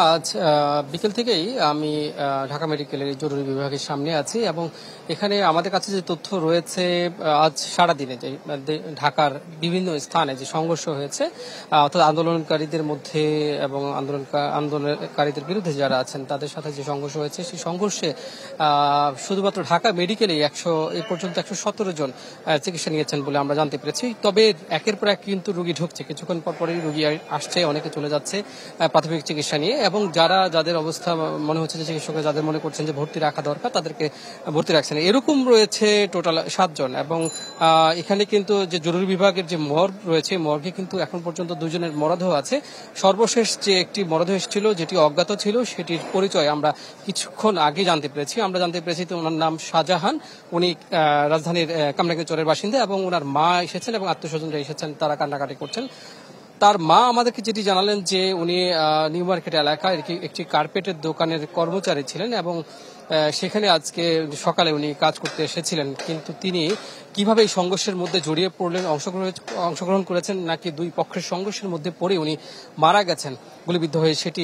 আজ বিকেল থেকেই আমি ঢাকা মেডিকেলের জরুরি বিভাগের সামনে আছি এবং এখানে আমাদের কাছে যে তথ্য রয়েছে আজ সারাদিনে যে ঢাকার বিভিন্ন স্থানে যে সংঘর্ষ হয়েছে অর্থাৎ আন্দোলনকারীদের মধ্যে এবং আন্দোলনকারীদের বিরুদ্ধে যারা আছেন তাদের সাথে যে সংঘর্ষ হয়েছে সেই সংঘর্ষে শুধুমাত্র ঢাকা মেডিকেলে এই পর্যন্ত 117 জন চিকিৎসা নিয়েছেন বলে আমরা জানতে পেরেছি। তবে একের পর এক কিন্তু রোগী ঢুকছে, কিছুক্ষণ পর পরই রোগী আসছে, অনেকে চলে যাচ্ছে প্রাথমিক চিকিৎসা নিয়ে এবং যাদের অবস্থা মনে হচ্ছে যে চিকিৎসকরা যাদের মনে করছেন যে ভর্তি রাখা দরকার তাদেরকে ভর্তি রাখছেন। এরকম রয়েছে টোটাল 7 জন এবং এখানে কিন্তু যে জরুরি বিভাগের যে মর্গ রয়েছে মর্গে কিন্তু এখন পর্যন্ত 2 জনের মরদেহ আছে। সর্বশেষ যে একটি মরদেহ এসেছিল যেটি অজ্ঞাত ছিল সেটির পরিচয় আমরা কিছুক্ষণ আগে জানতে পেরেছি। আমরা জানতে পেরেছি তো ওনার নাম শাহজাহান, উনি রাজধানীর কামরাঙ্গীর চরের বাসিন্দা এবং ওনার মা এসেছেন এবং আত্মীয়স্বজনরা এসেছেন, তারা কান্নাকাটি করছেন। তার মা আমাদেরকে যেটি জানালেন যে উনি নিউ মার্কেট এলাকায় একটি কার্পেটের দোকানের কর্মচারী ছিলেন এবং সেখানে আজকে সকালে উনি কাজ করতে এসেছিলেন, কিন্তু তিনি কিভাবে এই সংঘর্ষের মধ্যে জড়িয়ে পড়লেন, অংশগ্রহণ করেছেন নাকি দুই পক্ষের সংঘর্ষের মধ্যে পড়ে উনি মারা গেছেন গুলিবিদ্ধ হয়ে, সেটি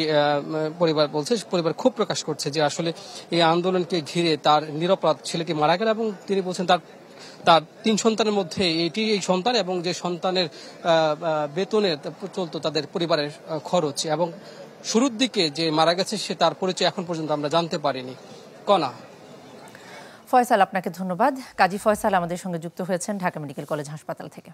পরিবার বলছে। পরিবার ক্ষোভ প্রকাশ করছে যে আসলে এই আন্দোলনকে ঘিরে তার নিরপরাধ ছেলেটি মারা গেল এবং তিনি বলছেন তার 3 সন্তানের মধ্যে এই সন্তান এবং যে সন্তানের বেতনে চলতো তাদের পরিবারের খরচ এবং শুরুর দিকে যে মারা গেছে সে তার পরিচয় এখন পর্যন্ত আমরা জানতে পারিনি। কণা। ফয়সাল, আপনাকে ধন্যবাদ। কাজী ফয়সাল আমাদের সঙ্গে যুক্ত হয়েছেন ঢাকা মেডিকেল কলেজ হাসপাতাল থেকে।